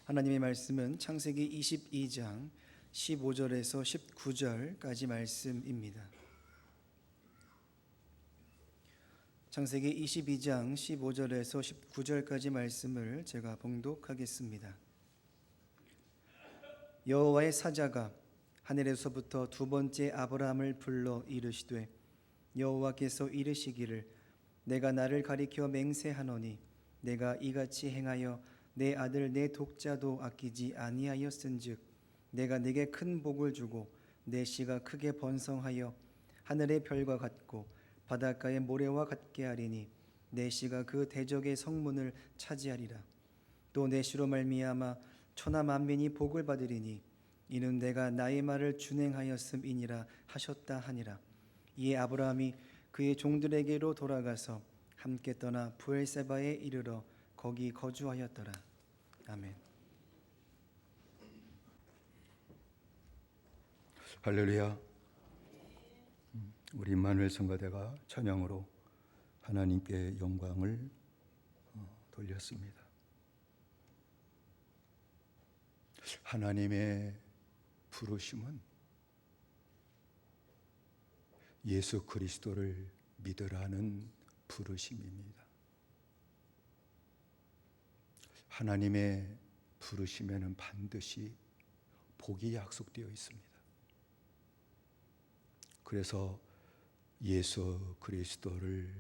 하나님의 말씀은 창세기 22장 15절에서 19절까지 말씀입니다. 창세기 22장 15절에서 19절까지 말씀을 제가 봉독하겠습니다. 여호와의 사자가 하늘에서부터 두 번째 아브라함을 불러 이르시되 여호와께서 이르시기를 내가 나를 가리켜 맹세하노니 내가 이같이 행하여 내 아들 내 독자도 아끼지 아니하였은즉 내가 네게 큰 복을 주고 내 씨가 크게 번성하여 하늘의 별과 같고 바닷가의 모래와 같게 하리니 내 씨가 그 대적의 성문을 차지하리라. 또 내 씨로 말미암아 천하 만민이 복을 받으리니 이는 내가 나의 말을 준행하였음이니라 하셨다 하니라. 이에 아브라함이 그의 종들에게로 돌아가서 함께 떠나 브엘세바에 이르러 거기 거주하였더라. 아멘. 할렐루야. 우리 임마누엘 성가대가 찬양으로 하나님께 영광을 돌렸습니다. 하나님의 부르심은 예수 그리스도를 믿으라는 부르심입니다. 하나님의 부르심에는 반드시 복이 약속되어 있습니다. 그래서 예수 그리스도를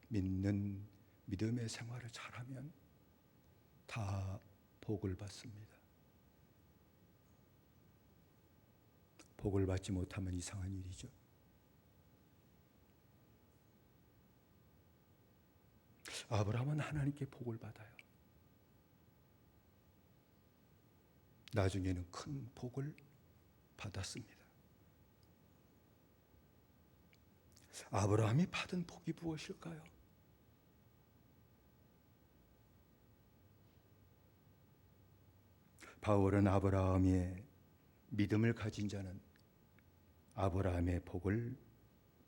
믿는 믿음의 생활을 잘하면 다 복을 받습니다. 복을 받지 못하면 이상한 일이죠. 아브라함은 하나님께 복을 받아요. 나중에는 큰 복을 받았습니다. 아브라함이 받은 복이 무엇일까요? 바울은 아브라함의 믿음을 가진 자는 아브라함의 복을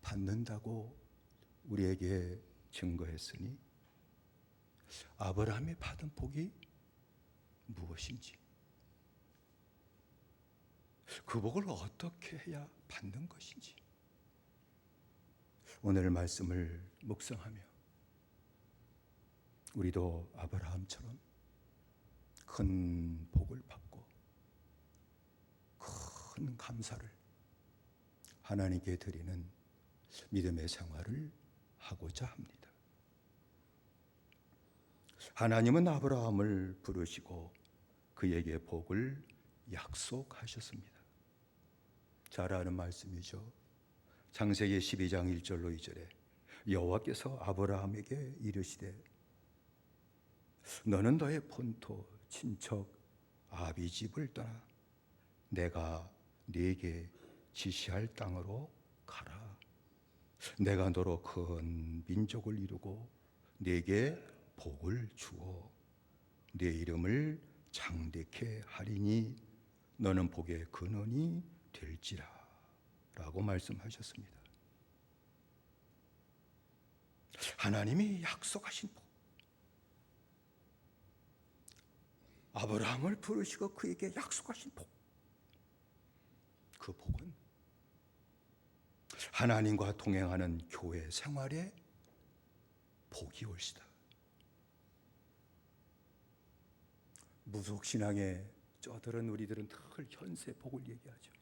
받는다고 우리에게 증거했으니 아브라함이 받은 복이 무엇인지, 그 복을 어떻게 해야 받는 것인지 오늘 말씀을 묵상하며 우리도 아브라함처럼 큰 복을 받고 큰 감사를 하나님께 드리는 믿음의 생활을 하고자 합니다. 하나님은 아브라함을 부르시고 그에게 복을 약속하셨습니다. 잘 아는 말씀이죠. 창세기 12장 1절로 2절에 여호와께서 아브라함에게 이르시되 너는 너의 본토 친척 아비 집을 떠나 내가 네게 지시할 땅으로 가라. 내가 너로 큰 민족을 이루고 네게 복을 주어 네 이름을 장대케 하리니 너는 복의 근원이 될지라 라고 말씀하셨습니다. 하나님이 약속하신 복, 아브라함을 부르시고 그에게 약속하신 복, 그 복은 하나님과 동행하는 교회 생활의 복이 올시다. 무속신앙에 쩌들은 우리들은 늘 현세 복을 얘기하죠.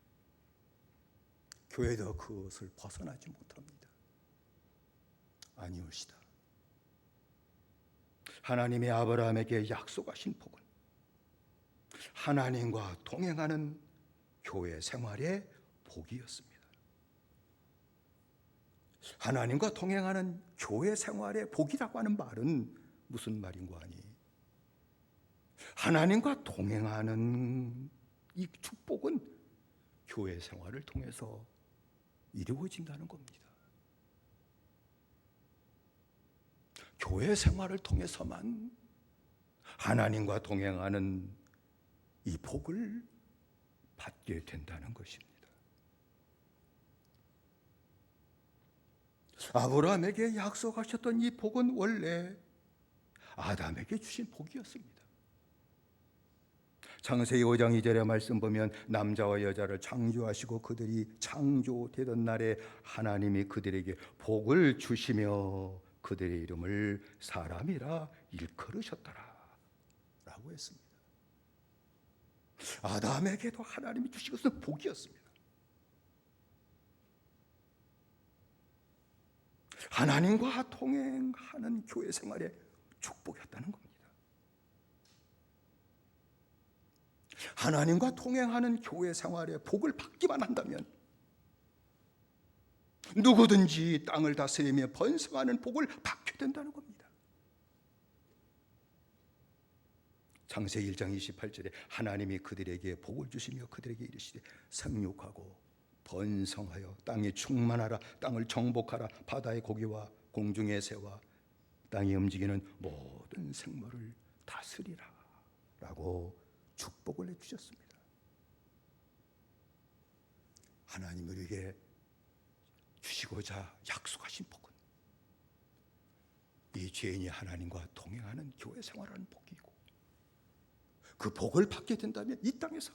교회도 그것을 벗어나지 못합니다. 아니올시다. 하나님의 아브라함에게 약속하신 복은 하나님과 동행하는 교회 생활의 복이었습니다. 하나님과 동행하는 교회 생활의 복이라고 하는 말은 무슨 말인고 하니, 하나님과 동행하는 이 축복은 교회 생활을 통해서 이루어진다는 겁니다. 교회 생활을 통해서만 하나님과 동행하는 이 복을 받게 된다는 것입니다. 아브라함에게 약속하셨던 이 복은 원래 아담에게 주신 복이었습니다. 창세기 5장 2절의 말씀 보면 남자와 여자를 창조하시고 그들이 창조되던 날에 하나님이 그들에게 복을 주시며 그들의 이름을 사람이라 일컬으셨더라 라고 했습니다. 아담에게도 하나님이 주신 것은 복이었습니다. 하나님과 동행하는 교회 생활의 축복이었다는 겁니다. 하나님과 동행하는 교회 생활에 복을 받기만 한다면 누구든지 땅을 다스리며 번성하는 복을 받게 된다는 겁니다. 창세기 1장 28절에 하나님이 그들에게 복을 주시며 그들에게 이르시되 생육하고 번성하여 땅에 충만하라, 땅을 정복하라, 바다의 고기와 공중의 새와 땅에 움직이는 모든 생물을 다스리라 라고 축복을 해주셨습니다. 하나님 우리에게 주시고자 약속하신 복은 이 죄인이 하나님과 동행하는 교회 생활하는 복이고, 그 복을 받게 된다면 이 땅에서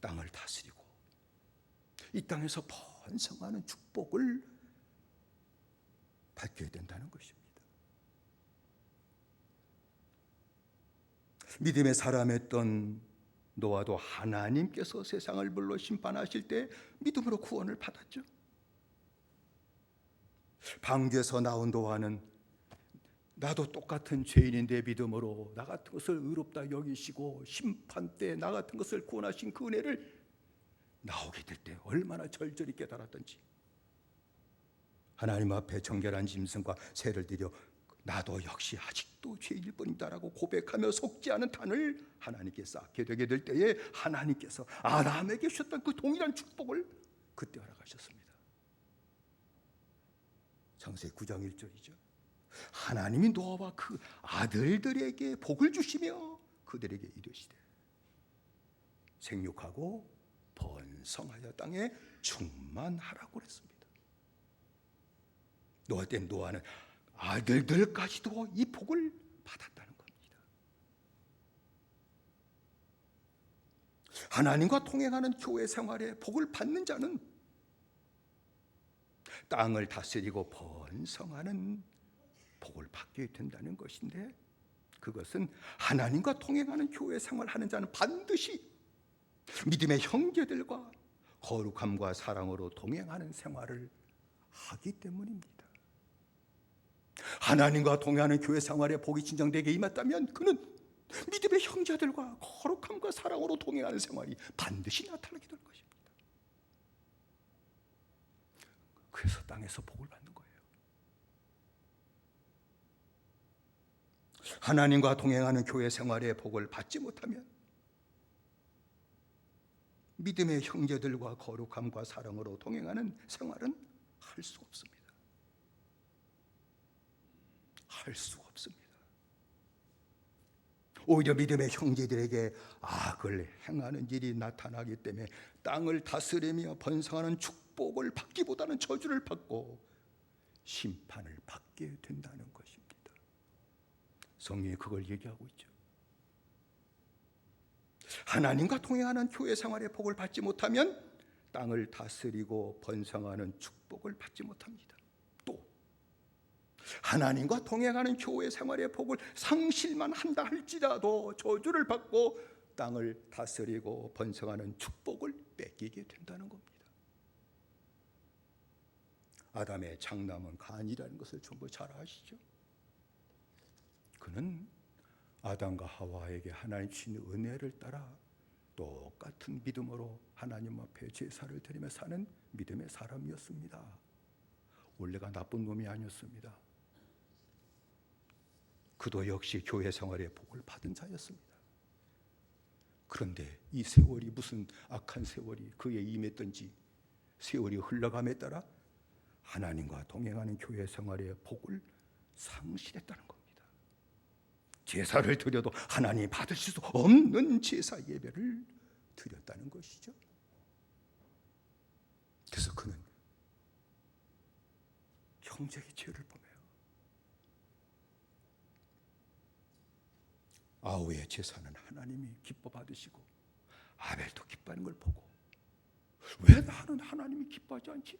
땅을 다스리고 이 땅에서 번성하는 축복을 받게 된다는 것입니다. 믿음의 사람이었던 노아도 하나님께서 세상을 불러 심판하실 때 믿음으로 구원을 받았죠. 방주에서 나온 노아는 나도 똑같은 죄인인데 믿음으로 나 같은 것을 의롭다 여기시고 심판 때 나 같은 것을 구원하신 그 은혜를 나오게 될 때 얼마나 절절히 깨달았던지, 하나님 앞에 정결한 짐승과 새를 드려 나도 역시 아직도 죄인일 뿐이다라고 고백하며 속지 않은 단을 하나님께 쌓게 되게 될 때에 하나님께서 아담에게 주셨던 그 동일한 축복을 그때 허락하셨습니다. 창세기 9장 1절이죠. 하나님이 노아와 그 아들들에게 복을 주시며 그들에게 이르시되 생육하고 번성하여 땅에 충만하라고 그랬습니다. 노아 때 노아는 아들들까지도 이 복을 받았다는 겁니다. 하나님과 동행하는 교회 생활에 복을 받는 자는 땅을 다스리고 번성하는 복을 받게 된다는 것인데, 그것은 하나님과 동행하는 교회 생활하는 자는 반드시 믿음의 형제들과 거룩함과 사랑으로 동행하는 생활을 하기 때문입니다. 하나님과 동행하는 교회 생활에 복이 진정되게 임했다면 그는 믿음의 형제들과 거룩함과 사랑으로 동행하는 생활이 반드시 나타나게 될 것입니다. 그래서 땅에서 복을 받는 거예요. 하나님과 동행하는 교회 생활에 복을 받지 못하면 믿음의 형제들과 거룩함과 사랑으로 동행하는 생활은 할 수 없습니다. 할 수가 없습니다. 오히려 믿음의 형제들에게 악을 행하는 일이 나타나기 때문에 땅을 다스리며 번성하는 축복을 받기보다는 저주를 받고 심판을 받게 된다는 것입니다. 성경이 그걸 얘기하고 있죠. 하나님과 동행하는 교회 생활의 복을 받지 못하면 땅을 다스리고 번성하는 축복을 받지 못합니다. 또 하나님과 동행하는 교회 생활의 복을 상실만 한다 할지라도 저주를 받고 땅을 다스리고 번성하는 축복을 뺏기게 된다는 겁니다. 아담의 장남은 간이라는 것을 전부 잘 아시죠? 그는 아담과 하와에게 하나님 주신 은혜를 따라 똑같은 믿음으로 하나님 앞에 제사를 드리며 사는 믿음의 사람이었습니다. 원래가 나쁜 놈이 아니었습니다. 그도 역시 교회 생활의 복을 받은 자였습니다. 그런데 이 세월이 무슨 악한 세월이 그에 임했던지 세월이 흘러감에 따라 하나님과 동행하는 교회 생활의 복을 상실했다는 겁니다. 제사를 드려도 하나님이 받으실 수 없는 제사 예배를 드렸다는 것이죠. 그래서 그는 형제의 죄를 범해요. 아우의 제사는 하나님이 기뻐 받으시고 아벨도 기뻐하는 걸 보고 왜 나는 하나님이 기뻐하지 않지?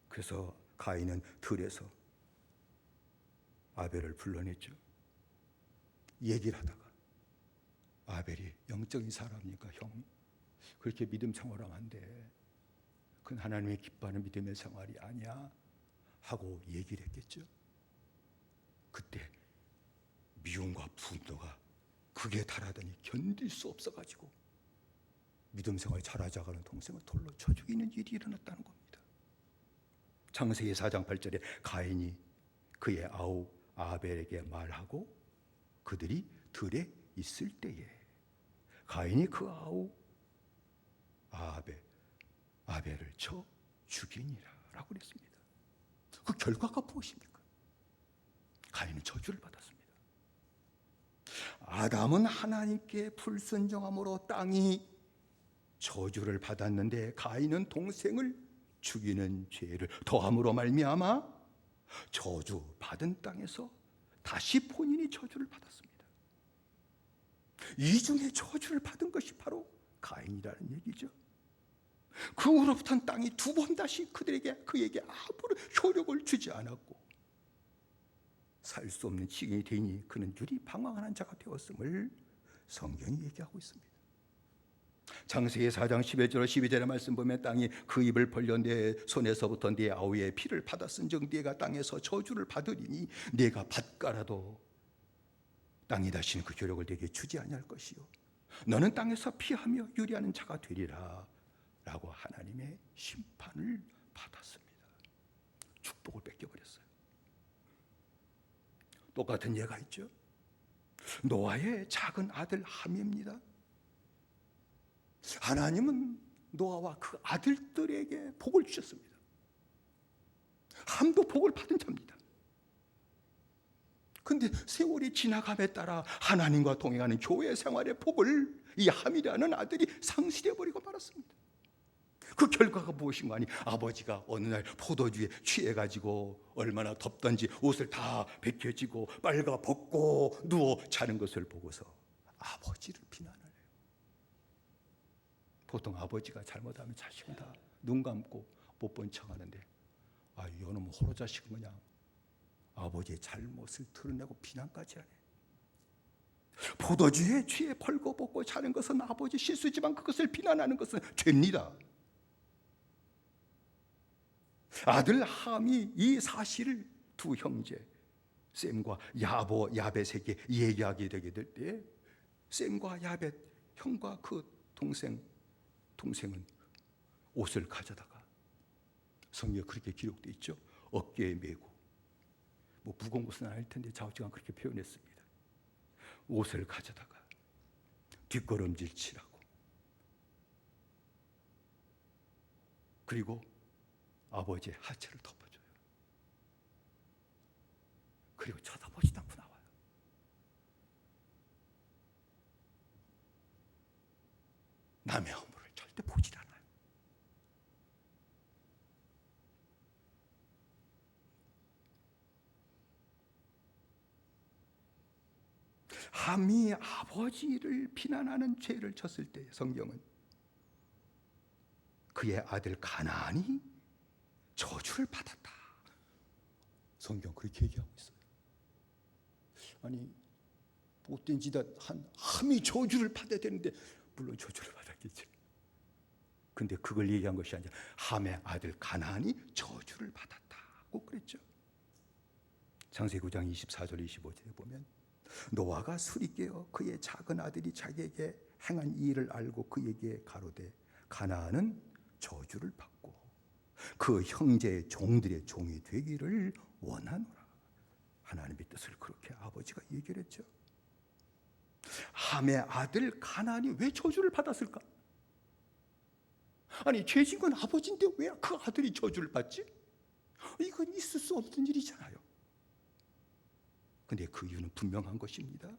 그래서 가인은 들에서 아벨을 불러냈죠. 얘기를 하다가 아벨이 영적인 사람이니까 형 그렇게 믿음 생활하면 안 돼. 그건 하나님이 기뻐하는 믿음의 생활이 아니야 하고 얘기를 했겠죠. 그때 미움과 분노가 극에 달하더니 견딜 수 없어가지고 믿음 생활 잘하자가는 동생을 돌로 쳐 죽이는 일이 일어났다는 겁니다. 창세기 4장 8절에 가인이 그의 아우 아벨에게 말하고 그들이 들에 있을 때에 가인이 그 아우 아벨을 쳐 죽이니라 라고 그랬습니다. 그 결과가 무엇입니까? 가인은 저주를 받았습니다. 아담은 하나님께 불순종함으로 땅이 저주를 받았는데 가인은 동생을 죽이는 죄를 더함으로 말미암아 저주 받은 땅에서 다시 본인이 저주를 받았습니다. 이 중에 저주를 받은 것이 바로 가인이라는 얘기죠. 그 후로부터는 땅이 두 번 다시 그에게 아무런 효력을 주지 않았고 살 수 없는 지경이 되니 그는 유리 방황하는 자가 되었음을 성경이 얘기하고 있습니다. 창세기 4장 11절 12절의 말씀 보면 땅이 그 입을 벌려 내 손에서부터 네 아우의 피를 받았은즉 네가 땅에서 저주를 받으리니 네가 밭가라도 땅이 다시는 그 효력을 네게 주지 아니할 것이요 너는 땅에서 피하며 유리하는 자가 되리라 라고 하나님의 심판을 받았습니다. 축복을 뺏겨버렸어요. 똑같은 예가 있죠. 노아의 작은 아들 함입니다. 하나님은 노아와 그 아들들에게 복을 주셨습니다. 함도 복을 받은 자입니다. 그런데 세월이 지나감에 따라 하나님과 동행하는 교회 생활의 복을 이 함이라는 아들이 상실해버리고 말았습니다. 그 결과가 무엇인가 하니 아버지가 어느 날 포도주에 취해가지고 얼마나 덥던지 옷을 다 벗겨지고 빨가 벗고 누워 자는 것을 보고서 아버지를 비난을 해요. 보통 아버지가 잘못하면 자식은 다 눈 감고 못 본 척하는데 이놈 호로 자식은 그냥 아버지의 잘못을 드러내고 비난까지 하네. 포도주에 취해 벌거벗고 자는 것은 아버지 실수지만 그것을 비난하는 것은 죄입니다. 아들 함이 이 사실을 두 형제 셈과 야벳에게 얘기하게 되게 될 때 셈과 야벳 형과 그 동생은 옷을 가져다가 성경에 그렇게 기록되어 있죠. 어깨에 메고 무거운 것은 아닐 텐데 좌우지간 그렇게 표현했습니다. 옷을 가져다가 뒷걸음질 치라고 그리고 아버지의 하체를 덮어줘요. 그리고 쳐다보지도 않고 나와요. 남의 허물을 절대 보질 않아요. 함이 아버지를 비난하는 죄를 졌을 때 성경은 그의 아들 가나안이 저주를 받았다. 성경 그렇게 얘기하고 있어요. 아니 못된 짓 한 함이 저주를 받아야 되는데 물론 저주를 받았겠지. 근데 그걸 얘기한 것이 아니라 함의 아들 가나안이 저주를 받았다고 그랬죠. 창세기 9장 24절 25절에 보면 노아가 술이 깨어 그의 작은 아들이 자기에게 행한 이 일을 알고 그에게 가로되 가나안은 저주를 받고 그 형제의 종들의 종이 되기를 원하노라. 하나님의 뜻을 그렇게 아버지가 얘기를 했죠. 함의 아들 가나안이 왜 저주를 받았을까? 아니 죄진 건 아버지인데 왜 그 아들이 저주를 받지? 이건 있을 수 없는 일이잖아요. 근데 그 이유는 분명한 것입니다.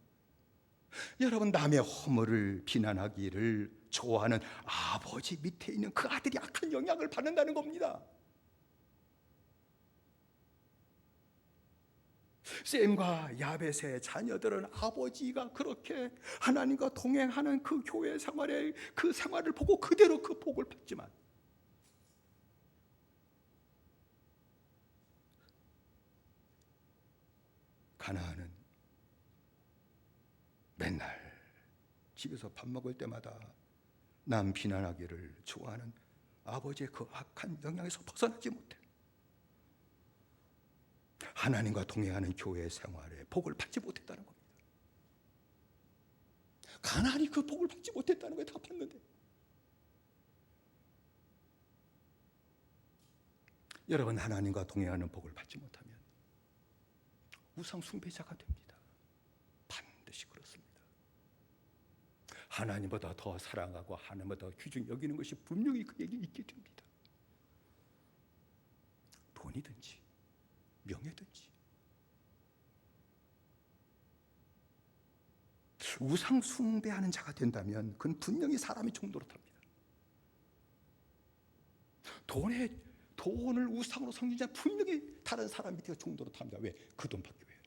여러분 남의 허물을 비난하기를 좋아하는 아버지 밑에 있는 그 아들이 악한 영향을 받는다는 겁니다. 셈과 야벳의 자녀들은 아버지가 그렇게 하나님과 동행하는 그 교회 생활의 그 생활을 보고 그대로 그 복을 받지만 가나안은 맨날 집에서 밥 먹을 때마다 남 비난하기를 좋아하는 아버지의 그 악한 영향에서 벗어나지 못해 하나님과 동행하는 교회 생활에 복을 받지 못했다는 겁니다. 가나안이 그 복을 받지 못했다는 거에 다 봤는데, 여러분 하나님과 동행하는 복을 받지 못하면 우상 숭배자가 됩니다. 반드시 그렇습니다. 하나님보다 더 사랑하고 하나님보다 더 귀중히 여기는 것이 분명히 그에게 있게 됩니다. 돈이든지 명예든지. 우상 숭배하는 자가 된다면 그건 분명히 사람이 종노릇합니다. 돈을 우상으로 섬기는 자 분명히 다른 사람 밑에서 종노릇합니다. 왜? 그 돈 받기 위해.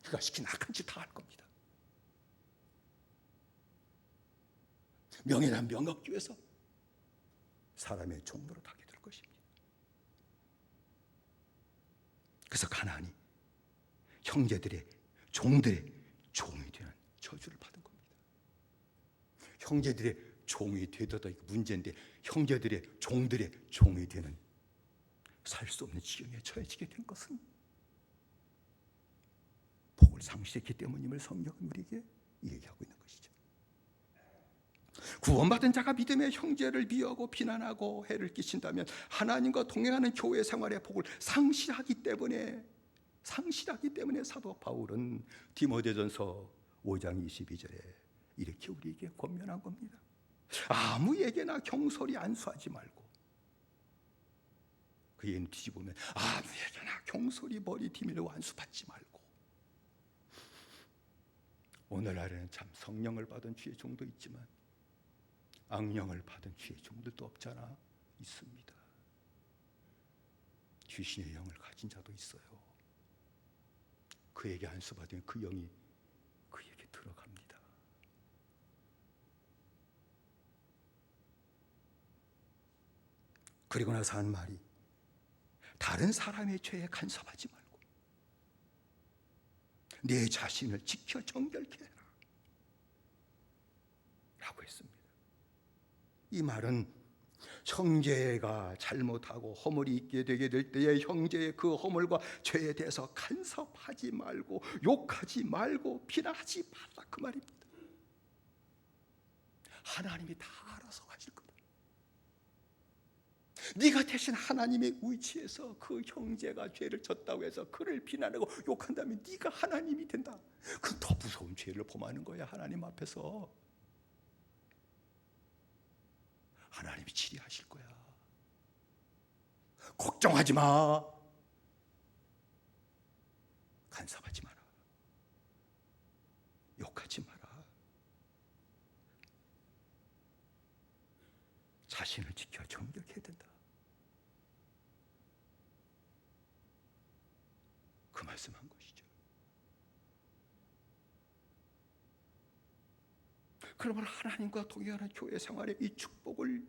그가 시킨 악한 짓 다 할 겁니다. 명예란 명 얻기 위해서 사람의 종노릇하게 될 것입니다. 그래서 가나안이 형제들의 종들의 종이 되는 저주를 받은 겁니다. 형제들의 종이 되더라 문제인데 형제들의 종들의 종이 되는 살 수 없는 지경에 처해지게 된 것은 복을 상실했기 때문임을 성경은 우리에게 얘기하고 있는 것이죠. 구원받은 자가 믿음의 형제를 미워하고 비난하고 해를 끼친다면 하나님과 동행하는 교회 생활의 복을 상실하기 때문에 사도 바울은 디모데전서 5장 22절에 이렇게 우리에게 권면한 겁니다. 아무에게나 경솔히 안수하지 말고, 그 얘기는 뒤집으면 아무에게나 경솔히 머리 디밀고 안수받지 말고. 오늘날에는 참 성령을 받은 주의 종도 있지만 악령을 받은 주의 종들도 없잖아. 있습니다. 귀신의 영을 가진 자도 있어요. 그에게 안수받으면 그 영이 그에게 들어갑니다. 그리고 나서 한 말이, 다른 사람의 죄에 간섭하지 말고 내 자신을 지켜 정결케 해라 라고 했습니다. 이 말은 형제가 잘못하고 허물이 있게 되게 될 때에 형제의 그 허물과 죄에 대해서 간섭하지 말고 욕하지 말고 비난하지 말라, 그 말입니다. 하나님이 다 알아서 하실 거다. 네가 대신 하나님의 위치에서 그 형제가 죄를 졌다고 해서 그를 비난하고 욕한다면 네가 하나님이 된다. 그 더 무서운 죄를 범하는 거야. 하나님 앞에서 하나님이 치리하실 거야. 걱정하지 마. 간섭하지 마라. 욕하지 마라. 자신을 지켜 정결케 해야 된다. 그 말씀한 것이죠. 그러면 하나님과 동행하는 교회 생활의 이 축복을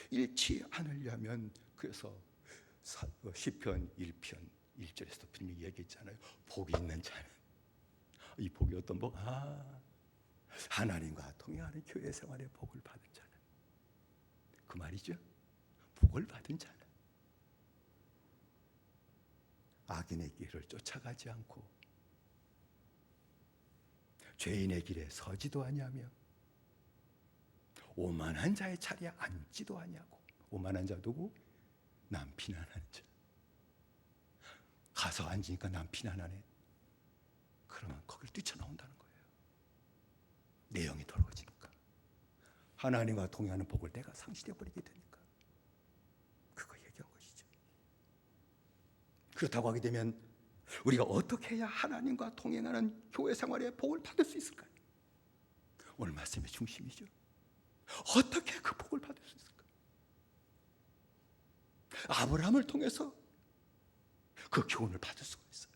잃지 않으려면, 그래서 시편 1편 1절에서 분명히 얘기했잖아요. 복이 있는 자는, 이 복이 어떤 복? 하나님과 동행하는 교회 생활의 복을 받은 자는, 그 말이죠. 복을 받은 자는 악인의 길을 쫓아가지 않고 죄인의 길에 서지도 아니하며 오만한 자의 자리에 앉지도 아니하고. 오만한 자 누구? 남 비난하는 자. 가서 앉으니까 남 비난하네. 그러면 거길 뛰쳐나온다는 거예요. 내용이 더러워지니까. 하나님과 동행하는 복을 내가 상실해버리게 되니까. 그거 얘기한 것이죠. 그렇다고 하게 되면 우리가 어떻게 해야 하나님과 동행하는 교회 생활의 복을 받을 수 있을까요? 오늘 말씀의 중심이죠. 어떻게 그 복을 받을 수 있을까? 아브라함을 통해서 그 교훈을 받을 수가 있어요.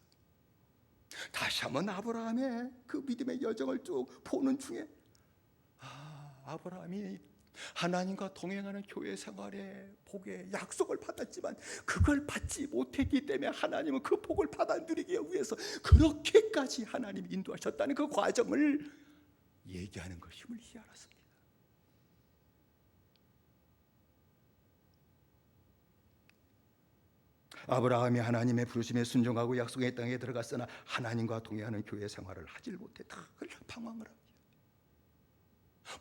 다시 한번 아브라함의 그 믿음의 여정을 쭉 보는 중에 아브라함이 하나님과 동행하는 교회 생활의 복의 약속을 받았지만 그걸 받지 못했기 때문에 하나님은 그 복을 받아 누리기 위해서 그렇게까지 하나님이 인도하셨다는 그 과정을 얘기하는 것임을 이제 알았습니다. 아브라함이 하나님의 부르심에 순종하고 약속의 땅에 들어갔으나 하나님과 동행하는 교회 생활을 하질 못했다. 그래서 방황을 합니다.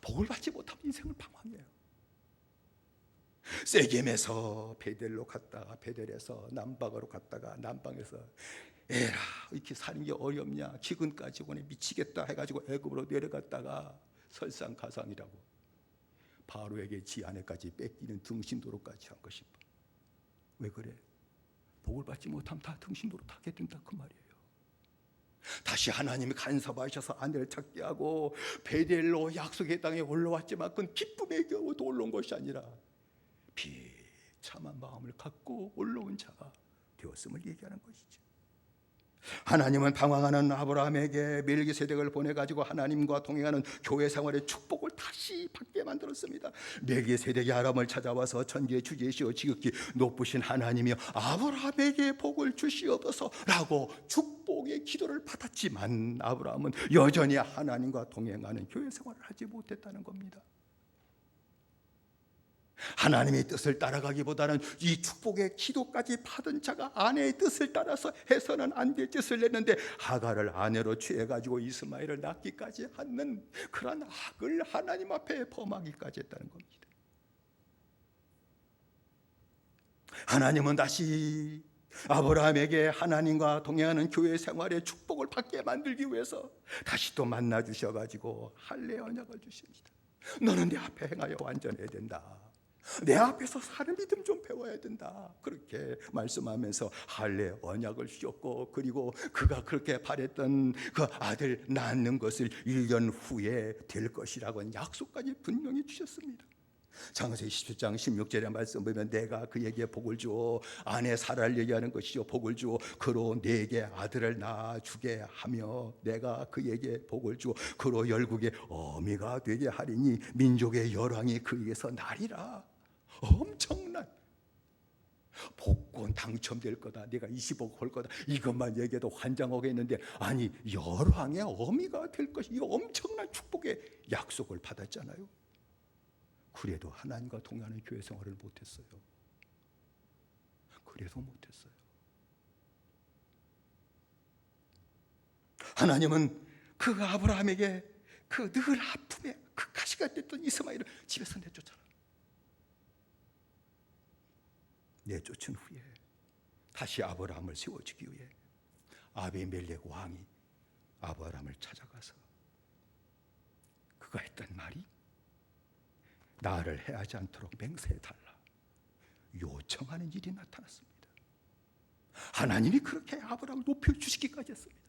복을 받지 못하면 인생을 방황해요. 세겜에서 베델로 갔다가 베델에서 남방으로 갔다가 남방에서 에라 이렇게 사는 게 어렵냐, 기근까지 오네 미치겠다 해가지고 애굽으로 내려갔다가 설상가상이라고 바로에게 지 아내까지 뺏기는 등신도로까지 한 것이 왜 그래? 복을 받지 못하면 다 등신도로 타게 된다 그 말이에요. 다시 하나님이 간섭하셔서 아내를 찾게 하고 베델로 약속의 땅에 올라왔지만 그건 기쁨의 겨우도 올라온 것이 아니라 비참한 마음을 갖고 올라온 자가 되었음을 얘기하는 것이죠. 하나님은 방황하는 아브라함에게 멜기세덱을 보내가지고 하나님과 동행하는 교회 생활의 축복을 다시 받게 만들었습니다. 멜기세덱이 아람을 찾아와서 천지의 주제시오 지극히 높으신 하나님이여 아브라함에게 복을 주시옵소서라고 축복의 기도를 받았지만 아브라함은 여전히 하나님과 동행하는 교회 생활을 하지 못했다는 겁니다. 하나님의 뜻을 따라가기보다는 이 축복의 기도까지 받은 자가 아내의 뜻을 따라서 해서는 안 될 짓을 냈는데 하갈을 아내로 취해가지고 이스마엘을 낳기까지 하는 그런 악을 하나님 앞에 범하기까지 했다는 겁니다. 하나님은 다시 아브라함에게 하나님과 동행하는 교회 생활의 축복을 받게 만들기 위해서 다시 또 만나 주셔가지고 할례 언약을 주십니다. 너는 내 앞에 행하여 완전해야 된다. 내 앞에서 사는 믿음 좀 배워야 된다. 그렇게 말씀하면서 할례 언약을 주셨고 그리고 그가 그렇게 바랬던 그 아들 낳는 것을 1년 후에 될 것이라고 약속까지 분명히 주셨습니다. 창세기 17장 16절의 말씀 보면 내가 그에게 복을 주어 아내 사라를 얘기하는 것이죠. 복을 주어 그로 네게 아들을 낳아주게 하며 내가 그에게 복을 주어 그로 열국의 어미가 되게 하리니 민족의 열왕이 그에게서 나리라. 엄청난 복권 당첨될 거다. 내가 20억 벌 거다. 이것만 얘기해도 환장하겠는데 아니 열왕의 어미가 될 것이 이거 엄청난 축복의 약속을 받았잖아요. 그래도 하나님과 동행하는 교회 생활을 못했어요. 그래도 못했어요. 하나님은 그 아브라함에게 그 늘 아픔에 그 가시가 됐던 이스마엘을 집에서 내쫓아라. 내쫓은 후에 다시 아브라함을 세워주기 위해 아비멜렉 왕이 아브라함을 찾아가서 그가 했던 말이 나를 해하지 않도록 맹세해달라 요청하는 일이 나타났습니다. 하나님이 그렇게 아브라함을 높여주시기까지 했습니다.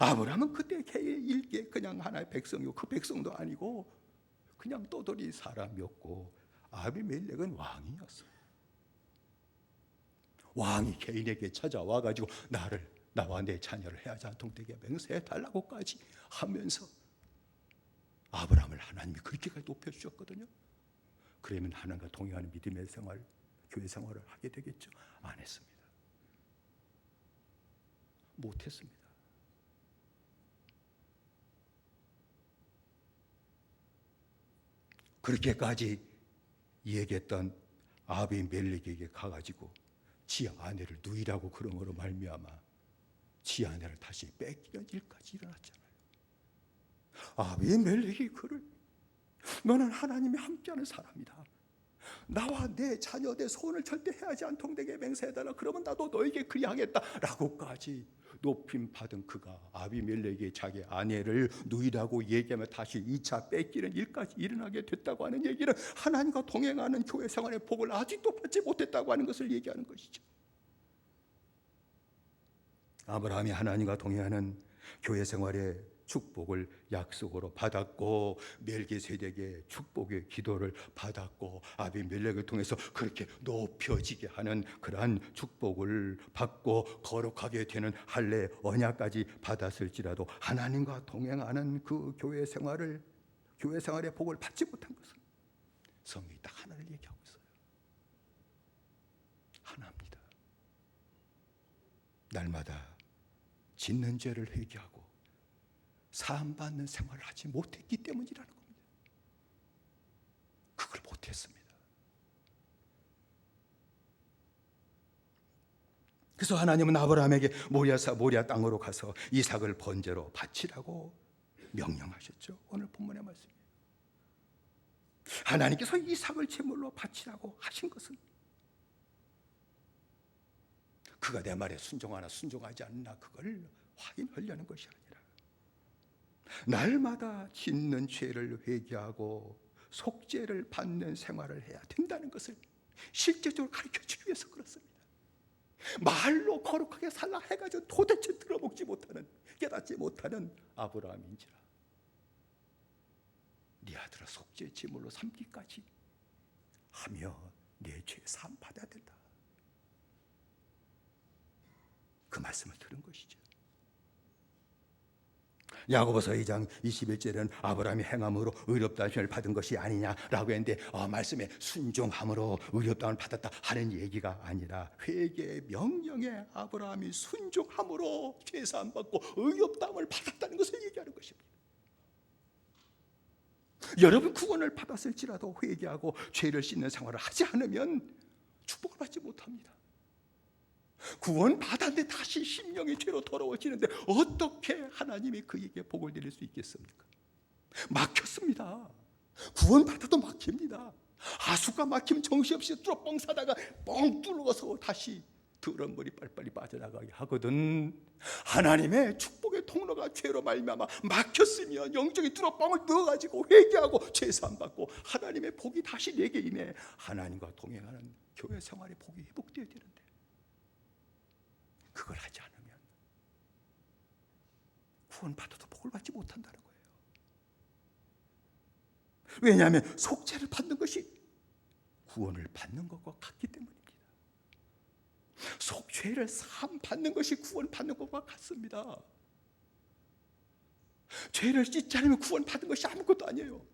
아브라함은 그때 일개 그냥 하나의 백성이고 그 백성도 아니고 그냥 떠돌이 사람이었고 아비멜렉은 왕이었어요. 왕이 개인에게 찾아와가지고 나와 내 자녀를 해하지 않도록 되게 맹세해달라고까지 하면서 아브라함을 하나님이 그렇게까지 높여주셨거든요. 그러면 하나님과 동행하는 믿음의 생활, 교회 생활을 하게 되겠죠? 안 했습니다. 못했습니다. 그렇게까지 얘기했던 아비멜렉에게 가가지고 지 아내를 누이라고 그러므로 말미암아 지 아내를 다시 뺏기는 일까지 일어났잖아요. 아비멜렉이 그를 너는 하나님이 함께하는 사람이다. 나와 내 자녀 내 소원을 절대 해하지 않도록 내게 맹세해달라. 그러면 나도 너에게 그리하겠다라고까지 높임 받은 그가 아비멜렉이 자기 아내를 누이라고 얘기하며 다시 2차 뺏기는 일까지 일어나게 됐다고 하는 얘기는 하나님과 동행하는 교회 생활의 복을 아직도 받지 못했다고 하는 것을 얘기하는 것이죠. 아브라함이 하나님과 동행하는 교회 생활의 축복을 약속으로 받았고 멜기세덱의 축복의 기도를 받았고 아비멜렉을 통해서 그렇게 높여지게 하는 그러한 축복을 받고 거룩하게 되는 할례 언약까지 받았을지라도 하나님과 동행하는 그 교회 생활의 복을 받지 못한 것은 성경이 딱 하나를 얘기하고 있어요. 하나입니다. 날마다 짓는 죄를 회개하고 사함받는 생활을 하지 못했기 때문이라는 겁니다. 그걸 못했습니다. 그래서 하나님은 아브라함에게 모리아 땅으로 가서 이삭을 번제로 바치라고 명령하셨죠. 오늘 본문의 말씀이에요. 하나님께서 이삭을 제물로 바치라고 하신 것은 그가 내 말에 순종하나 순종하지 않나 그걸 확인하려는 것이 아니라 날마다 짓는 죄를 회개하고 속죄를 받는 생활을 해야 된다는 것을 실제적으로 가르쳐주기 위해서 그렇습니다. 말로 거룩하게 살라 해가지고 도대체 들어먹지 못하는, 깨닫지 못하는 아브라함인지라 네 아들아 속죄 제물로 삼기까지 하며 내 죄 사함 받아야 된다. 그 말씀을 들은 것이죠. 야고보서 2장 21절에는 아브라함이 행함으로 의롭다함을 받은 것이 아니냐라고 했는데 말씀에 순종함으로 의롭다함을 받았다 하는 얘기가 아니라 회개의 명령에 아브라함이 순종함으로 죄사함 받고 의롭다함을 받았다는 것을 얘기하는 것입니다. 여러분 구원을 받았을지라도 회개하고 죄를 씻는 생활을 하지 않으면 축복을 받지 못합니다. 구원 받았는데 다시 심령의 죄로 더러워지는데 어떻게 하나님이 그에게 복을 내릴 수 있겠습니까? 막혔습니다. 구원 받아도 막힙니다. 하수가 막히면 정신없이 뚜러뻥 사다가 뻥 뚫어서 다시 더러운 물이 빨리빨리 빠져나가게 하거든. 하나님의 축복의 통로가 죄로 말미암아 막혔으면 영적인 뚜러뻥을 넣어가지고 회개하고 죄사함 받고 하나님의 복이 다시 내게 임해 하나님과 동행하는 교회 생활의 복이 회복되어야 되는데 그걸 하지 않으면 구원 받아도 복을 받지 못한다는 거예요. 왜냐하면 속죄를 받는 것이 구원을 받는 것과 같기 때문입니다. 속죄를 사함 받는 것이 구원 받는 것과 같습니다. 죄를 씻지 않으면 구원 받은 것이 아무것도 아니에요.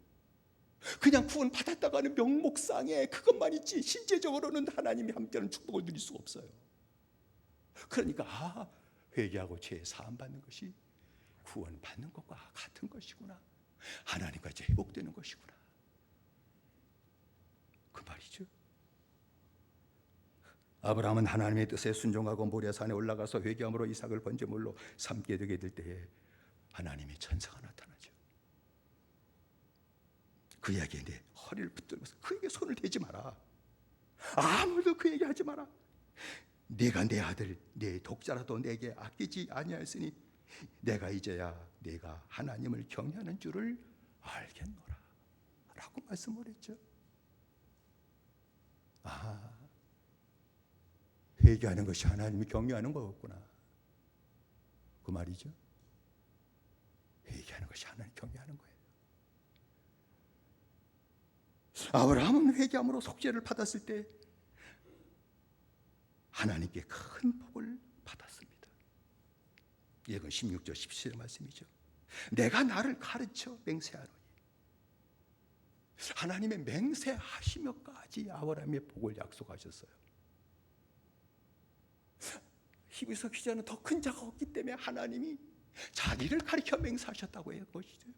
그냥 구원 받았다고 하는 명목상에 그것만 있지 실제적으로는 하나님이 함께하는 축복을 누릴 수가 없어요. 그러니까 회개하고 죄 사함 받는 것이 구원 받는 것과 같은 것이구나. 하나님과 이제 회복되는 것이구나. 그 말이죠. 아브라함은 하나님의 뜻에 순종하고 모리아 산에 올라가서 회개함으로 이삭을 번제물로 삼게 되게 될 때에 하나님의 천사가 나타나죠. 그에게 내 허리를 붙들면서 그에게 손을 대지 마라. 아무도 그에게 하지 마라. 네가 내 아들 내 독자라도 내게 아끼지 아니하였으니 내가 이제야 네가 하나님을 경외하는 줄을 알겠노라 라고 말씀을 했죠. 회개하는 것이 하나님을 경외하는 거였구나. 그 말이죠. 회개하는 것이 하나님을 경외하는 거예요. 아브라함은 회개함으로 속죄를 받았을 때 하나님께 큰 복을 받았습니다. 이건 16절 17절 말씀이죠. 내가 나를 가르쳐 맹세하노니 하나님의 맹세하시며까지 아브라함의 복을 약속하셨어요. 히브리서 기자는 더 큰 자가 없기 때문에 하나님이 자기를 가르쳐 맹세하셨다고 해요. 것이죠.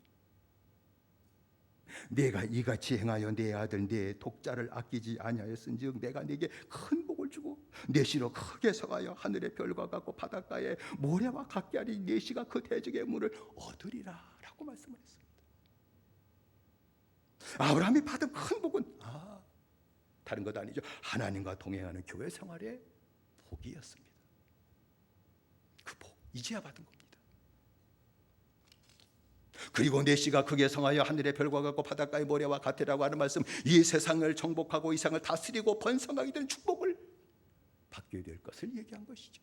내가 이같이 행하여 내 아들 내 독자를 아끼지 아니하였은즉 내가 네게 큰 복을 주고 내 씨로 크게 성하여 하늘의 별과 같고 바닷가에 모래와 같게 하리 내 씨가 그 대적의 물을 얻으리라 라고 말씀을 했습니다. 아브라함이 받은 큰 복은 다른 것 아니죠. 하나님과 동행하는 교회 생활의 복이었습니다. 그 복 이제야 받은 겁니다. 그리고 내 씨가 크게 성하여 하늘의 별과 같고 바닷가의 모래와 같으라고 하는 말씀, 이 세상을 정복하고 이 세상을 다스리고 번성하게 된 축복을 받게 될 것을 얘기한 것이죠.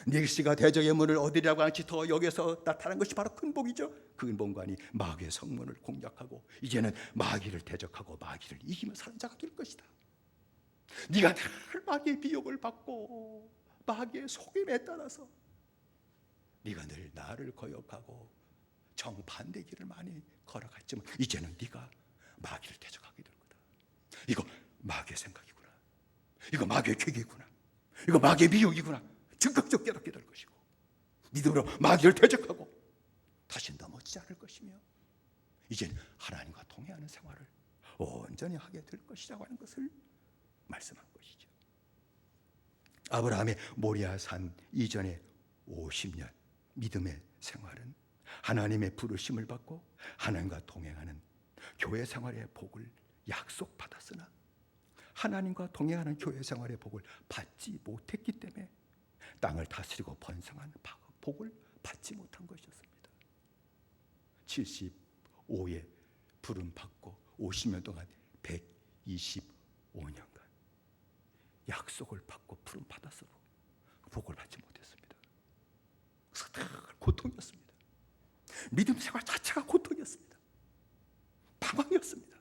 닉시가 대적의 문을 얻으려고 하지 더 여기서 나타난 것이 바로 큰 복이죠. 그 본관이 마귀의 성문을 공략하고 이제는 마귀를 대적하고 마귀를 이기며 사는 자가 될 것이다. 네가 늘 마귀의 비욕을 받고 마귀의 속임에 따라서 네가 늘 나를 거역하고 정반대 길을 많이 걸어갔지만 이제는 네가 마귀를 대적하게 될 거다. 이거 마귀의 생각이구나. 이거 마귀의 계획이구나. 이거 마귀의 미혹이구나. 즉각적으로 깨닫게 될 것이고 믿음으로 마귀를 대적하고 다시 넘어지지 않을 것이며 이제는 하나님과 동행하는 생활을 온전히 하게 될 것이라고 하는 것을 말씀한 것이죠. 아브라함의 모리아산 이전에 50년 믿음의 생활은 하나님의 부르심을 받고 하나님과 동행하는 교회 생활의 복을 약속받았으나 하나님과 동행하는 교회 생활의 복을 받지 못했기 때문에 땅을 다스리고 번성하는 복을 받지 못한 것이었습니다. 75에 부름 받고 50년 동안 125년간 약속을 받고 부름 받았어도 복을 받지 못했습니다. 그래서 다 고통이었습니다. 믿음 생활 자체가 고통이었습니다. 방황이었습니다.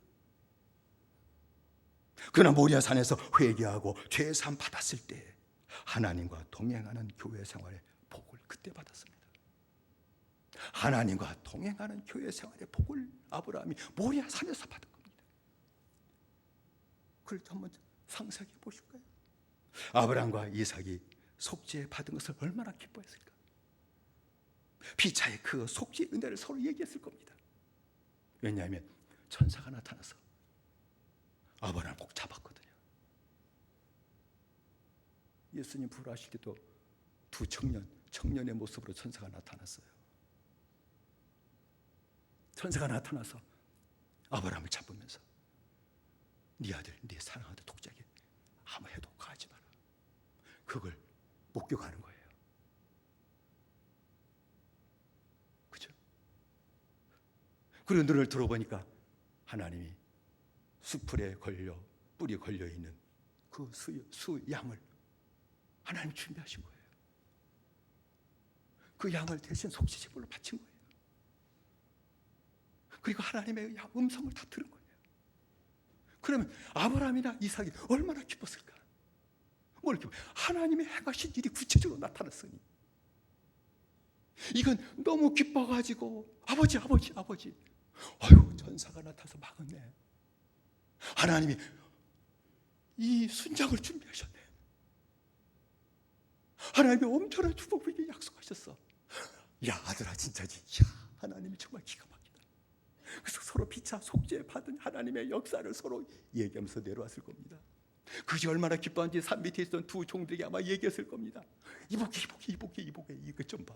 그러나 모리아산에서 회개하고 죄 사함 받았을 때 하나님과 동행하는 교회 생활의 복을 그때 받았습니다. 하나님과 동행하는 교회 생활의 복을 아브라함이 모리아산에서 받은 겁니다. 그걸 한번 상상해 보실까요? 아브라함과 이삭이 속죄 받은 것을 얼마나 기뻐했을까? 피차의 그 속죄 은혜를 서로 얘기했을 겁니다. 왜냐하면 천사가 나타나서 아브라함을 꼭 잡았거든요. 예수님 부활하실 때도 두 청년의 모습으로 천사가 나타났어요. 천사가 나타나서 아브라함을 잡으면서 네 아들, 네 사랑하는 독자에게 아무 해도 가하지 마라. 그걸 목격하는 거예요. 그죠? 그리고 눈을 들어보니까 하나님이 수풀에 걸려 뿔이 걸려 있는 그 수 양을 하나님 준비하신 거예요. 그 양을 대신 속죄제물로 바친 거예요. 그리고 하나님의 음성을 다 들은 거예요. 그러면 아브라함이나 이삭이 얼마나 기뻤을까? 뭘 기뻐? 하나님의 행하신 일이 구체적으로 나타났으니 이건 너무 기뻐가지고 아버지 아유 천사가 나타나서 막았네. 하나님이 이 순장을 준비하셨네. 하나님이 엄청난 축복을 약속하셨어. 야 아들아 진짜지. 야 하나님이 정말 기가 막히다. 그래서 서로 피차 속죄 받은 하나님의 역사를 서로 얘기하면서 내려왔을 겁니다. 그것이 얼마나 기뻐한지 산 밑에 있던 두 종들에게 아마 얘기했을 겁니다. 이복해 이것 좀 봐.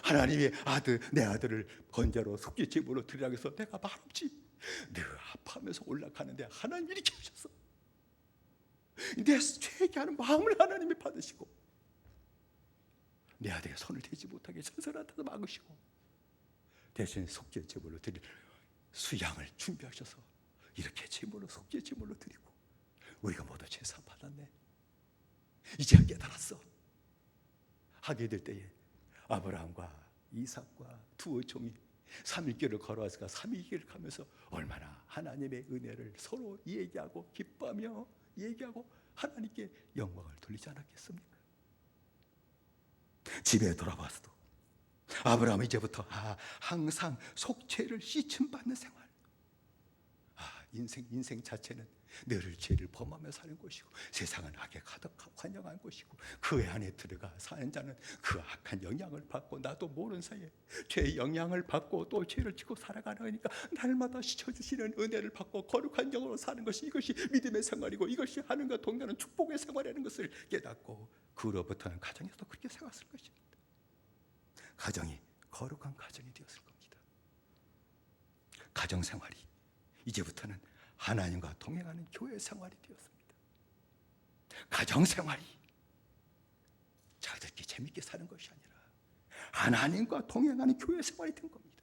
하나님의 아들, 내 아들을 번제로 속죄제물로 드리라고 해서 내가 말없지 늘 아파하면서 올라가는데 하나님이 이렇게 하셨어. 내 회개하는 마음을 하나님이 받으시고 내 아들의 손을 대지 못하게 천사를 나타나서 막으시고 대신 속죄제물로 드릴 수양을 준비하셔서 이렇게 제물로 속죄제물로 드리고 우리가 모두 제사 받았네. 이제 깨달았어. 하게 될 때에 아브라함과 이삭과 두 종이 3일길을 걸어왔으니까 3일길을 가면서 얼마나 하나님의 은혜를 서로 얘기하고 기뻐하며 얘기하고 하나님께 영광을 돌리지 않았겠습니까? 집에 돌아와서도 아브라함은 이제부터 항상 속죄를 씻음받는 생활. 인생 자체는 늘 죄를 범하며 사는 것이고 세상은 악에 가득하고 환영한 것이고 그 안에 들어가 사는 자는 그 악한 영향을 받고 나도 모르는 사이에 죄의 영향을 받고 또 죄를 지고 살아가니까 날마다 씻어주시는 은혜를 받고 거룩한 영으로 사는 것이 이것이 믿음의 생활이고 이것이 하나님과 동행하는 축복의 생활이라는 것을 깨닫고 그로부터는 가정에서도 그렇게 살았을 것입니다. 가정이 거룩한 가정이 되었을 겁니다. 가정 생활이 이제부터는 하나님과 동행하는 교회 생활이 되었습니다. 가정 생활이 자기들끼리 재밌게 사는 것이 아니라 하나님과 동행하는 교회 생활이 된 겁니다.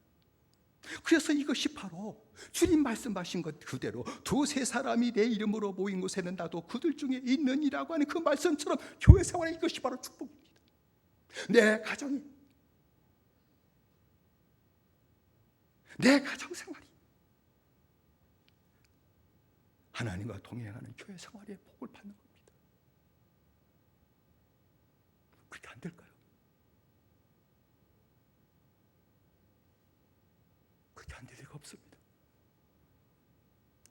그래서 이것이 바로 주님 말씀하신 것 그대로 두세 사람이 내 이름으로 모인 곳에는 나도 그들 중에 있느니라고 하는 그 말씀처럼 교회 생활에 이것이 바로 축복입니다. 내 가정이, 내 가정 생활이 하나님과 동행하는 교회 생활의 복을 받는 겁니다. 그렇게 안 될까요? 그렇게 안 될 리가 없습니다.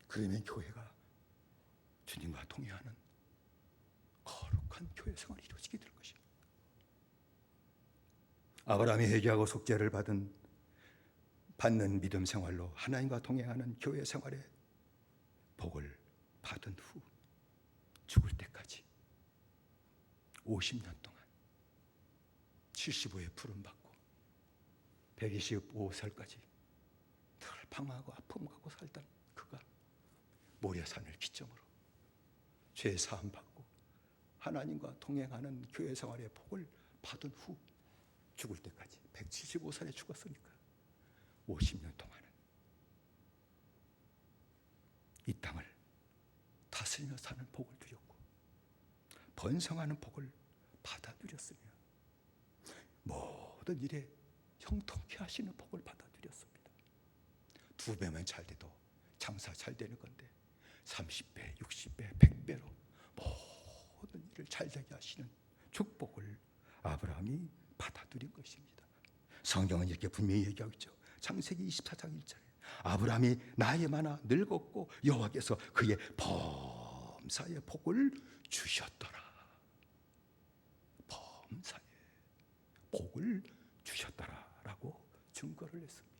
그러면 교회가 주님과 동행하는 거룩한 교회 생활이 이루어지게 될 것입니다. 아브라함이 회개하고 속죄를 받는 믿음 생활로 하나님과 동행하는 교회 생활에 복을 받은 후 죽을 때까지 50년 동안 75에 부름받고 125살까지 늘 방황하고 아픔하고 살던 그가 모리아산을 기점으로 죄 사함 받고 하나님과 동행하는 교회 생활의 복을 받은 후 죽을 때까지 175살에 죽었으니까 50년 동안은 이 땅을 다스리며 사는 복을 누렸고 번성하는 복을 받아 누렸으며 모든 일에 형통케 하시는 복을 받아 누렸습니다. 2배만 잘 돼도 장사 잘 되는 건데 30배, 60배, 100배로 모든 일을 잘 되게 하시는 축복을 아브라함이 받아 누린 것입니다. 성경은 이렇게 분명히 얘기하고 있죠. 창세기 24장 1절에 아브라함이 나이 많아 늙었고 여호와께서 그의 범사의 복을 주셨더라. 범사의 복을 주셨더라라고 증거를 했습니다.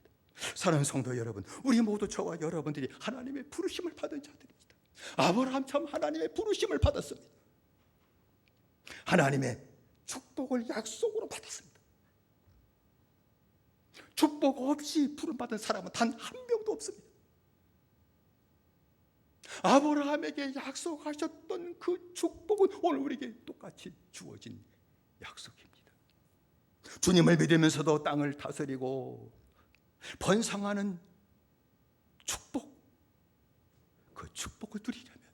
사랑하는 성도 여러분, 우리 모두 저와 여러분들이 하나님의 부르심을 받은 자들입니다. 아브라함처럼 하나님의 부르심을 받았습니다. 하나님의 축복을 약속으로 받았습니다. 축복 없이 부름받은 사람은 단 한 명도 없습니다. 아브라함에게 약속하셨던 그 축복은 오늘 우리에게 똑같이 주어진 약속입니다. 주님을 믿으면서도 땅을 다스리고 번성하는 축복, 그 축복을 누리려면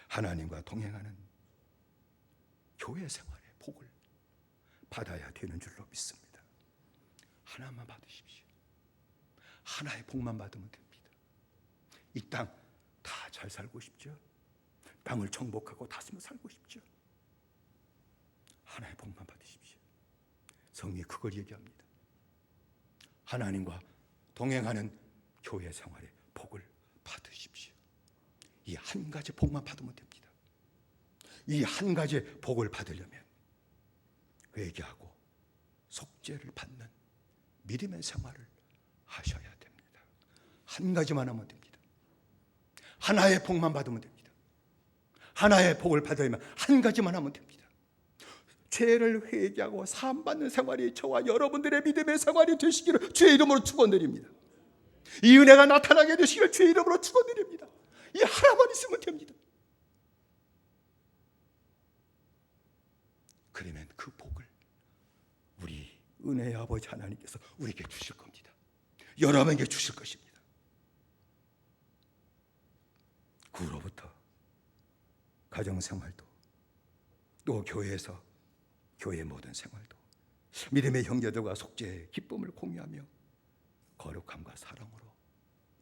하나님과 동행하는 교회 생활의 복을 받아야 되는 줄로 믿습니다. 하나만 받으십시오. 하나의 복만 받으면 됩니다. 이 땅 다 잘 살고 싶죠? 땅을 정복하고 다스리며 살고 싶죠? 하나의 복만 받으십시오. 성경이 그걸 얘기합니다. 하나님과 동행하는 교회 생활의 복을 받으십시오. 이 한 가지 복만 받으면 됩니다. 이 한 가지 복을 받으려면 회개하고 속죄를 받는 믿음의 생활을 하셔야 됩니다. 한 가지만 하면 됩니다. 하나의 복만 받으면 됩니다. 하나의 복을 받으려면 한 가지만 하면 됩니다. 죄를 회개하고 사함받는 생활이 저와 여러분들의 믿음의 생활이 되시기를 주의 이름으로 축원드립니다. 이 은혜가 나타나게 되시기를 주의 이름으로 축원드립니다. 이 하나만 있으면 됩니다. 그러면 그 복을 우리 은혜의 아버지 하나님께서 우리에게 주실 겁니다. 여러분에게 주실 것입니다. 그 후로부터 가정생활도 또 교회에서 교회의 모든 생활도 믿음의 형제들과 속죄의 기쁨을 공유하며 거룩함과 사랑으로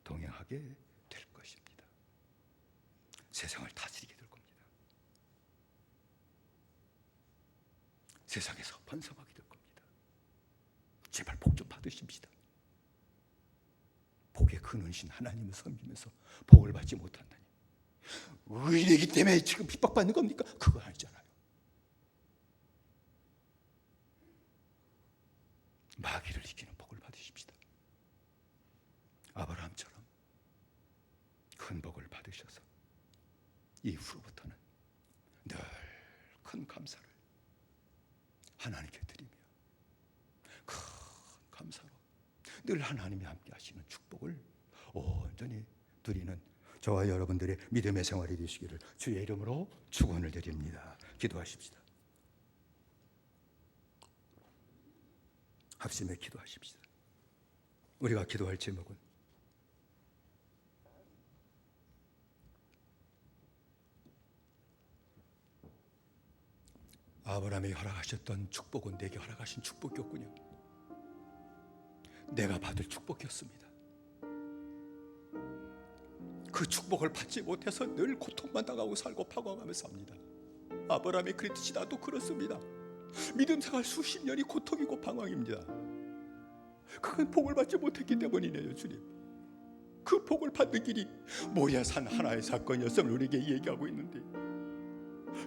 동행하게 될 것입니다. 세상을 다스리게 될 겁니다. 세상에서 번성하게 될 겁니다. 제발 복 좀 받으십시다. 복의 근원이신 하나님을 섬기면서 복을 받지 못한다니 의인이기 때문에 지금 핍박받는 겁니까? 그거 아니잖아요. 마귀를 이기는 복을 받으십시다. 아브라함처럼 큰 복을 받으셔서 이후로부터는 늘 큰 감사를 하나님께 드리며 큰 감사로 늘 하나님이 함께 하시는 축복을 온전히 누리는 저와 여러분들의 믿음의 생활이 되시기를 주의 이름으로 축원을 드립니다. 기도하십시다. 합심에 기도하십시다. 우리가 기도할 제목은 아브라함이 허락하셨던 축복은 내게 허락하신 축복이었군요. 내가 받을 축복이었습니다. 그 축복을 받지 못해서 늘 고통만 당하고 살고 파고가며 삽니다. 아브라함이 그랬듯이 나도 그렇습니다. 믿음 생활 수십 년이 고통이고 방황입니다. 그건 복을 받지 못했기 때문이네요. 주님, 그 복을 받는 길이 모리아산 하나의 사건이었음을 우리에게 얘기하고 있는데,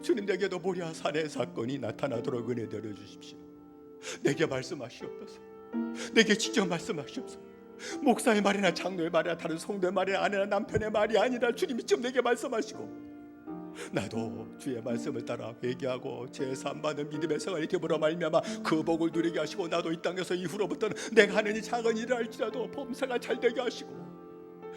주님, 내게도 모리아산의 사건이 나타나도록 은혜 내려 주십시오. 내게 말씀하시옵소서. 내게 직접 말씀하시옵소서. 목사의 말이나 장로의 말이나 다른 성도의 말이나 아내나 남편의 말이 아니라 주님이 좀 내게 말씀하시고, 나도 주의 말씀을 따라 회개하고 제 삶받는 믿음의 생활이 되므로 말미암아 그 복을 누리게 하시고, 나도 이 땅에서 이후로부터는 내가 하는 이 작은 일을 할지라도 범사가 잘 되게 하시고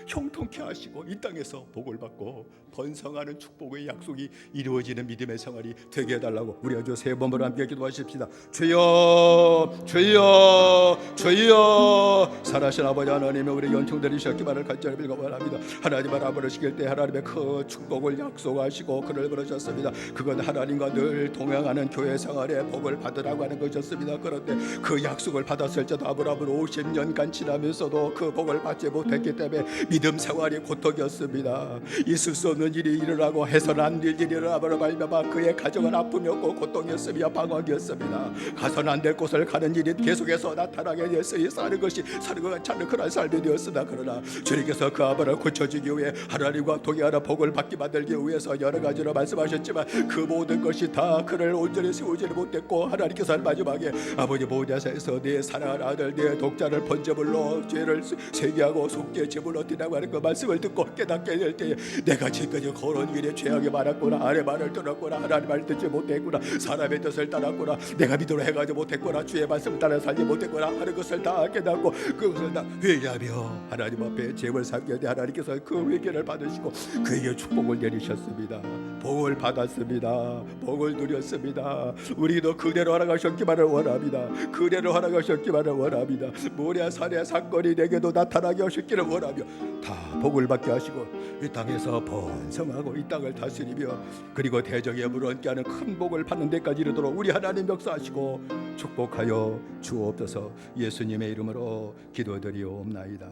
형통케 하시고 이 땅에서 복을 받고 번성하는 축복의 약속이 이루어지는 믿음의 생활이 되게 해달라고 우리 아주 세 번으로 함께 기도하십시다. 주여 주여 주여. 살아신 아버지 하나님의 우리 연통드리셨기만을 간절히 빌고원합니다. 하나님을 아버지실 때 하나님의 그 축복을 약속하시고 그를 부르셨습니다. 그건 하나님과 늘 동행하는 교회 생활의 복을 받으라고 하는 것이었습니다. 그런데 그 약속을 받았을 때도 아브라함은 50년간 지나면서도 그 복을 받지 못했기 때문에 믿음 생활이 고통이었습니다. 있을 수 없는 일이 일어나고 해서는 안 될 일이 일어나버려 말미암아 그의 가정은 아픔이었고 고통이었으며 방황이었습니다. 가서는 안 될 곳을 가는 일이 계속해서 나타나게 되었으니 사는 것이 사는 것 같지 않은 그런 삶이 되었으나, 그러나 주님께서 그 아버를 고쳐주기 위해 하나님과 동행하는 복을 받게 만들기 위해서 여러 가지로 말씀하셨지만 그 모든 것이 다 그를 온전히 세우지를 못했고, 하나님께서 마지막에 아버지 모리아산에서 내 사랑하는 아들 내 독자를 번제물로 죄를 세계하고 속죄 제물로 드리라고 하는 그 말씀을 듣고 깨닫게 될 때에 내가 지금까지 걸어온 길에 죄악이 많았구나, 아내 말을 들었구나, 하나님 말을 듣지 못했구나, 사람의 뜻을 따랐구나, 내가 믿음으로 행하지 못했구나, 주의 말씀을 따라 살지 못했구나 하는 것을 다 깨닫고 그것을 다 회개하며 하나님 앞에 제물 삼게 돼 하나님께서 그 회개를 받으시고 그에게 축복을 내리셨습니다. 복을 받았습니다. 복을 누렸습니다. 우리도 그대로 허락하셨기만을 원합니다. 그대로 허락하셨기만을 원합니다. 모리아산의 사건이 내게도 나타나게 하셨기를 원하며 다 복을 받게 하시고 이 땅에서 번성하고 이 땅을 다스리며 그리고 대적에 물어앉게 하는 큰 복을 받는 데까지 이르도록 우리 하나님 역사하시고 축복하여 주옵소서. 예수님의 이름으로 기도드리옵나이다.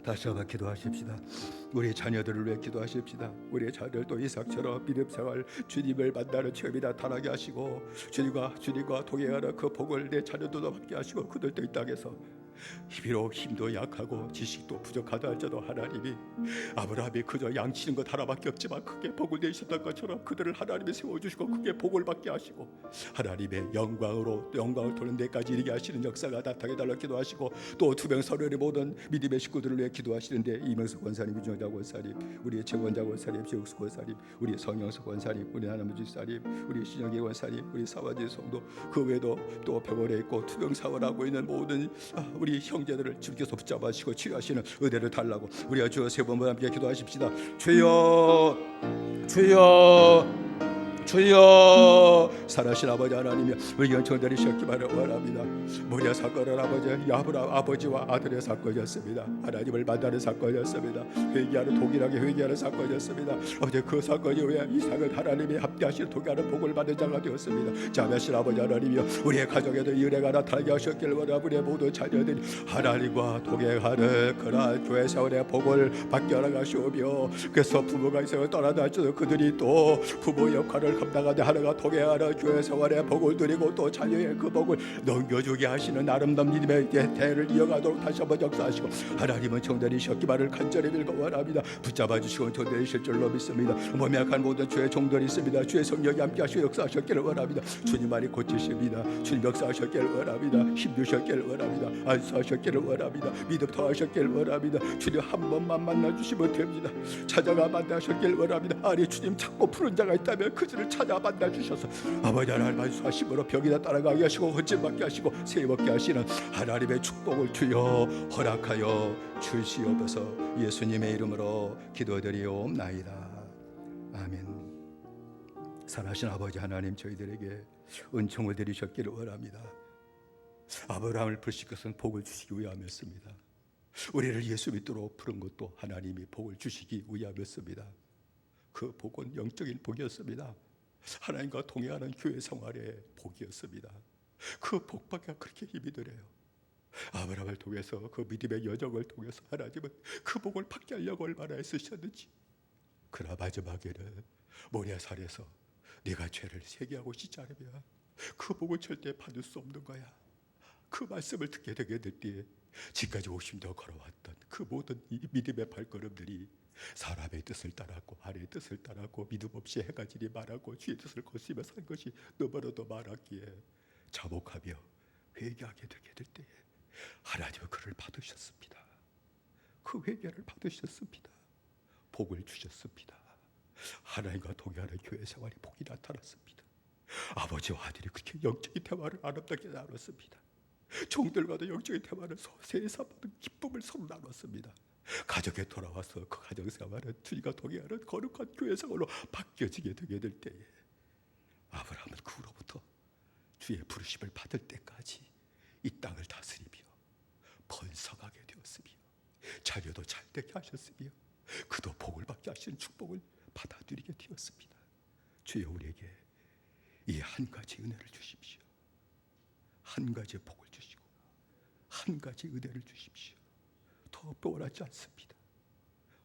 다시 한번 기도하십시다. 우리 자녀들을 위해 기도하십시다. 우리 자녀들도 이삭처럼 믿음 생활 주님을 만나는 체험이 나타나게 하시고 주님과 동행하는 그 복을 내 자녀들도 받게 하시고 그들도 이 땅에서 비록 힘도 약하고 지식도 부족하다 할지라도 하나님이 아브라함이 그저 양치는 것 하나밖에 없지만 크게 복을 내셨던 것처럼 그들을 하나님이 세워주시고 크게 복을 받게 하시고 하나님의 영광을 도는 데까지 이르게 하시는 역사가 나타나게 달라 기도하시고 또 투병서련의 모든 믿음의 식구들을 위해 기도하시는데 이명석 권사님, 유정자 권사님, 우리 최원자 권사님, 최욱수 권사님, 우리 성영석 권사님, 우리 하나무지 사님, 우리 신영기 권사님, 우리 사와지 성도 그 외에도 또 병원에 있고 투병사원하고 있는 모든 우리 형제들을 주께서 붙잡아주시고 치료하시는 은혜를 달라고 우리가 주여 세 번만 함께 기도하십시다. 주여 주여 주여. 살아신 아버지 하나님이 우리 연청드리셨기만을 원합니다. 모리아 사건은 아버지와 아들의 사건이었습니다. 하나님을 만나는 사건이었습니다. 회개하는 동일하게 회개하는 사건이었습니다. 아버지 그 사건 이후에 이삭은 하나님이 함께하시는 동의하는 복을 받는 자가 되었습니다. 자비하신 아버지 하나님이여 우리의 가정에도 이 은혜가 나타나게 하셨길 원하고 우리의 모든 자녀들이 하나님과 동행하는 그러한 교회 세월의 복을 받게 하시오며 그래서 부모가 이 세상을 떠나다 할지라도 그들이 또 부모 역할을 감당하되 하나가 동행하는 교회 생활의 복을 누리고 또 자녀의 그 복을 넘겨주게 하시는 아름다운 믿음의 대를 이어가도록 다시 한번 역사하시고 하나님은 정들이셨기만을 간절히 빌고 원합니다. 붙잡아 주시고 정들이실 줄로 믿습니다. 몸에 약한 모든 주의 종들이 있습니다. 주의 성령이 함께 하시고 역사하셨기를 원합니다. 주님만이 고치십니다. 주님 역사하셨기를 원합니다. 힘주셨기를 원합니다. 안수하셨기를 원합니다. 믿음 더하셨기를 원합니다. 주님 한 번만 만나주시면 됩니다. 찾아가 만나셨기를 원합니다. 아니 주님 찾고 푸른 자가 있다면 그들을 찾아 만나주셔서 아버지 하나님 안수하심으로 병이나 따라가게 하시고 헌진받게 하시고 세워받게 하시는 하나님의 축복을 주여 허락하여 주시옵소서. 예수님의 이름으로 기도드리옵나이다. 아멘. 살아신 아버지 하나님 저희들에게 은총을 드리셨기를 원합니다. 아브라함을 부르신 것은 복을 주시기 위함이었습니다. 우리를 예수 믿도록 부른 것도 하나님이 복을 주시기 위함이었습니다. 그 복은 영적인 복이었습니다. 하나님과 동행하는 교회 생활의 복이었습니다. 그 복밖에 그렇게 힘이 드네요. 아브라함을 통해서 그 믿음의 여정을 통해서 하나님은 그 복을 받게 하려고 얼마나 애쓰셨는지. 그러나 마지막에는 모리아산에서 네가 죄를 회개하고 씻지 않으면 그 복을 절대 받을 수 없는 거야. 그 말씀을 듣게 되게 될 때에 지금까지 50년 걸어왔던 그 모든 이 믿음의 발걸음들이 사람의 뜻을 따랐고 아내의 뜻을 따랐고 믿음 없이 해가 지니 말하고 주의 뜻을 거스리며 산 것이 너무나도 많았기에 자복하며 회개하게 되게 될 때에 하나님은 그를 받으셨습니다. 그 회개를 받으셨습니다. 복을 주셨습니다. 하나님과 동행하는 교회 생활이 복이 나타났습니다. 아버지와 아들이 그렇게 영적인 대화를 아름답게 나눴습니다. 종들과도 영적인 대화를 세상 받은 기쁨을 서로 나눴습니다. 가족에 돌아와서 그 가정 생활은 주님과 동행하는 거룩한 교회 생활로 바뀌어지게 되게 될 때에 아브라함은 그 후로부터 주의 부르심을 받을 때까지 이 땅을 다스리며 번성하게 되었으며 자녀도 잘되게 하셨으며 그도 복을 받게 하시는 축복을 받아들이게 되었습니다. 주여 우리에게 이 한 가지 은혜를 주십시오. 한 가지 복을 주시고 한 가지 은혜를 주십시오. 더 원하지 않습니다.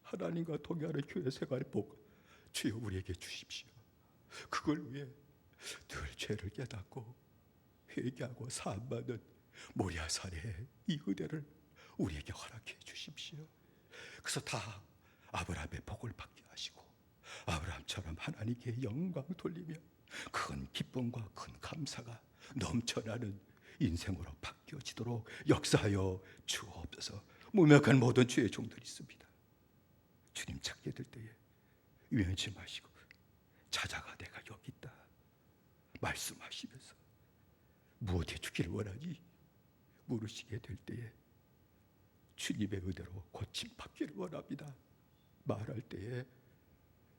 하나님과 동행하는 교회 생활의 복 주여 우리에게 주십시오. 그걸 위해 늘 죄를 깨닫고 회개하고 사함받는 모리아산의 이 은혜를 우리에게 허락해 주십시오. 그래서 다 아브라함의 복을 받게 하시고 아브라함처럼 하나님께 영광 돌리며 큰 기쁨과 큰 감사가 넘쳐나는 인생으로 바뀌어지도록 역사하여 주옵소서. 무명한 모든 주의 종들이 있습니다. 주님 찾게 될 때에 유연치 마시고 찾아가 내가 여기 있다 말씀하시면서 무엇에 주기를 원하니 물으시게 될 때에 주님의 은혜로 고침 받기를 원합니다. 말할 때에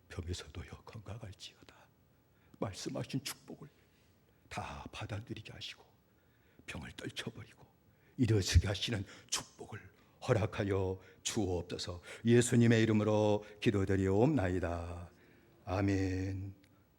병에서도요 건강할지어다 말씀하신 축복을 다 받아들이게 하시고 병을 떨쳐버리고 일어서게 하시는 축복을 허락하여 주옵소서. 예수님의 이름으로 기도드리옵나이다. 아멘.